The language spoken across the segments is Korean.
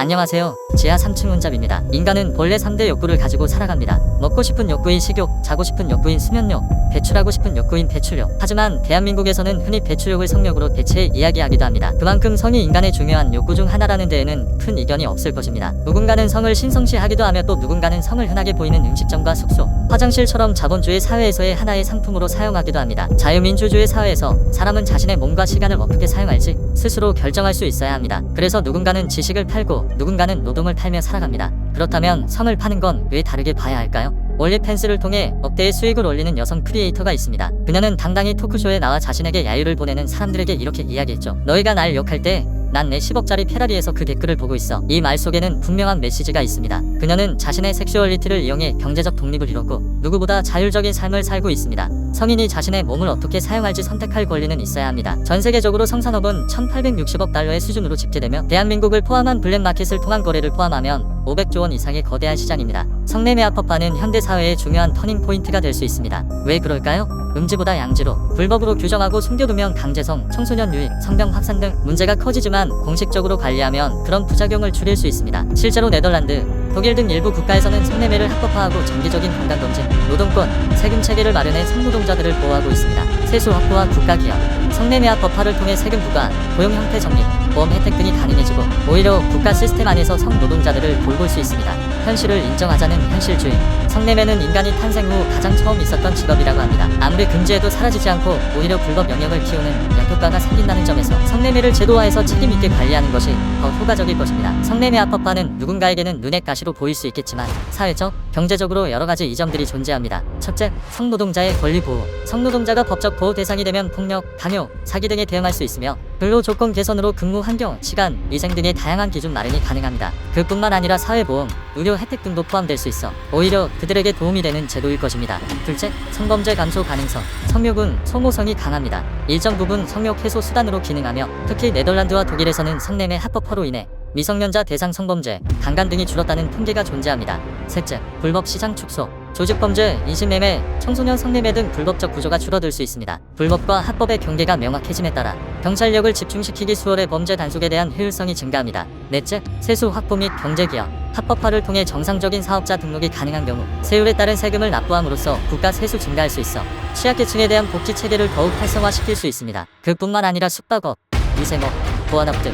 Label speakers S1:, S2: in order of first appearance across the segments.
S1: 안녕하세요. 지하 3층 혼잡입니다. 인간은 본래 3대 욕구를 가지고 살아갑니다. 먹고 싶은 욕구인 식욕, 자고 싶은 욕구인 수면욕, 배출하고 싶은 욕구인 배출욕. 하지만 대한민국에서는 흔히 배출욕을 성욕으로 대체 이야기하기도 합니다. 그만큼 성이 인간의 중요한 욕구 중 하나라는 데에는 큰 이견이 없을 것입니다. 누군가는 성을 신성시하기도 하며 또 누군가는 성을 흔하게 보이는 음식점과 숙소, 화장실처럼 자본주의 사회에서의 하나의 상품으로 사용하기도 합니다. 자유민주주의 사회에서 사람은 자신의 몸과 시간을 어떻게 사용할지 스스로 결정할 수 있어야 합니다. 그래서 누군가는 지식을 팔고 누군가는 노동을 팔며 살아갑니다. 그렇다면 성을 파는 건 왜 다르게 봐야 할까요? 올리팬스를 통해 억대의 수익을 올리는 여성 크리에이터가 있습니다. 그녀는 당당히 토크쇼에 나와 자신에게 야유를 보내는 사람들에게 이렇게 이야기했죠. 너희가 날 욕할 때 난 내 10억짜리 페라리에서 그 댓글을 보고 있어. 이 말 속에는 분명한 메시지가 있습니다. 그녀는 자신의 섹슈얼리티를 이용해 경제적 독립을 이뤘고 누구보다 자율적인 삶을 살고 있습니다. 성인이 자신의 몸을 어떻게 사용할지 선택할 권리는 있어야 합니다. 전 세계적으로 성산업은 1860억 달러의 수준으로 집계되며 대한민국을 포함한 블랙마켓을 통한 거래를 포함하면 500조 원 이상의 거대한 시장입니다. 성매매 합법화는 현대사회의 중요한 터닝포인트가 될 수 있습니다. 왜 그럴까요? 음지보다 양지로 불법으로 규정하고 숨겨두면 강제성, 청소년 유입, 성병 확산 등 문제가 커지지만 공식적으로 관리하면 그런 부작용을 줄일 수 있습니다. 실제로 네덜란드, 독일 등 일부 국가에서는 성매매를 합법화하고 정기적인 건강검진, 노동권, 세금 체계를 마련해 성노동자들을 보호하고 있습니다. 세수 확보와 국가기여, 성매매 합법화를 통해 세금 부과, 고용 형태 정립, 보험 혜택 등이 가능해지고 오히려 국가 시스템 안에서 성노동자들을 돌볼 수 있습니다. 현실을 인정하자는 현실주의. 성매매는 인간이 탄생 후 가장 처음 있었던 직업이라고 합니다. 아무리 금지해도 사라지지 않고 오히려 불법 영역을 키우는 역효과가 생긴다는 점에서 성매매를 제도화해서 책임 있게 관리하는 것이 더 효과적일 것입니다. 성매매 합법화는 누군가에게는 눈의 가시로 보일 수 있겠지만 사회적, 경제적으로 여러 가지 이점들이 존재합니다. 첫째, 성노동자의 권리 보호. 성노동자가 법적 보호 대상이 되면 폭력, 강요, 사기 등에 대응할 수 있으며 근로 조건 개선으로 근무 환경, 시간, 위생 등의 다양한 기준 마련이 가능합니다. 그뿐만 아니라 사회보험, 의료 혜택 등도 포함될 수 있어 오히려 그들에게 도움이 되는 제도일 것입니다. 둘째, 성범죄 감소 가능성. 성욕은 소모성이 강합니다. 일정 부분 성욕 해소 수단으로 기능하며 특히 네덜란드와 독일에서는 성매매 합법화로 인해 미성년자 대상 성범죄, 강간 등이 줄었다는 통계가 존재합니다. 셋째, 불법 시장 축소. 조직범죄, 인신매매, 청소년 성매매 등 불법적 구조가 줄어들 수 있습니다. 불법과 합법의 경계가 명확해짐에 따라 경찰력을 집중시키기 수월해 범죄 단속에 대한 효율성이 증가합니다. 넷째, 세수 확보 및 경제기여. 합법화를 통해 정상적인 사업자 등록이 가능한 경우 세율에 따른 세금을 납부함으로써 국가 세수 증가할 수 있어 취약계층에 대한 복지 체계를 더욱 활성화시킬 수 있습니다. 그뿐만 아니라 숙박업, 미세모, 보안업 등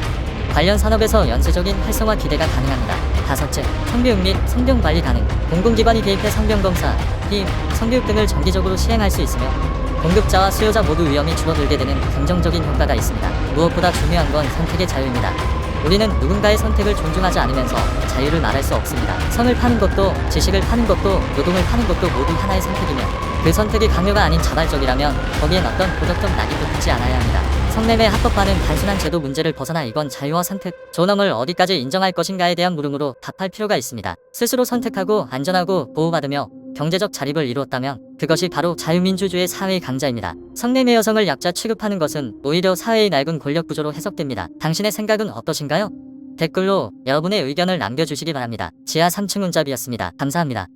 S1: 관련 산업에서 연쇄적인 활성화 기대가 가능합니다. 다섯째, 성교육 및 성병 관리 가능. 공공기관이 개입해 성병검사, 피임, 성교육 등을 정기적으로 시행할 수 있으며 공급자와 수요자 모두 위험이 줄어들게 되는 긍정적인 효과가 있습니다. 무엇보다 중요한 건 선택의 자유입니다. 우리는 누군가의 선택을 존중하지 않으면서 자유를 말할 수 없습니다. 성을 파는 것도, 지식을 파는 것도, 노동을 파는 것도 모두 하나의 선택이며 그 선택이 강요가 아닌 자발적이라면 거기엔 어떤 도덕적 낙인도 붙지 않아야 합니다. 성매매 합법화는 단순한 제도 문제를 벗어나 이건 자유와 선택, 존엄을 어디까지 인정할 것인가에 대한 물음으로 답할 필요가 있습니다. 스스로 선택하고 안전하고 보호받으며 경제적 자립을 이루었다면 그것이 바로 자유민주주의 사회의 강자입니다. 성매매 여성을 약자 취급하는 것은 오히려 사회의 낡은 권력 구조로 해석됩니다. 당신의 생각은 어떠신가요? 댓글로 여러분의 의견을 남겨주시기 바랍니다. 지하 3층 혼잡이었습니다. 감사합니다.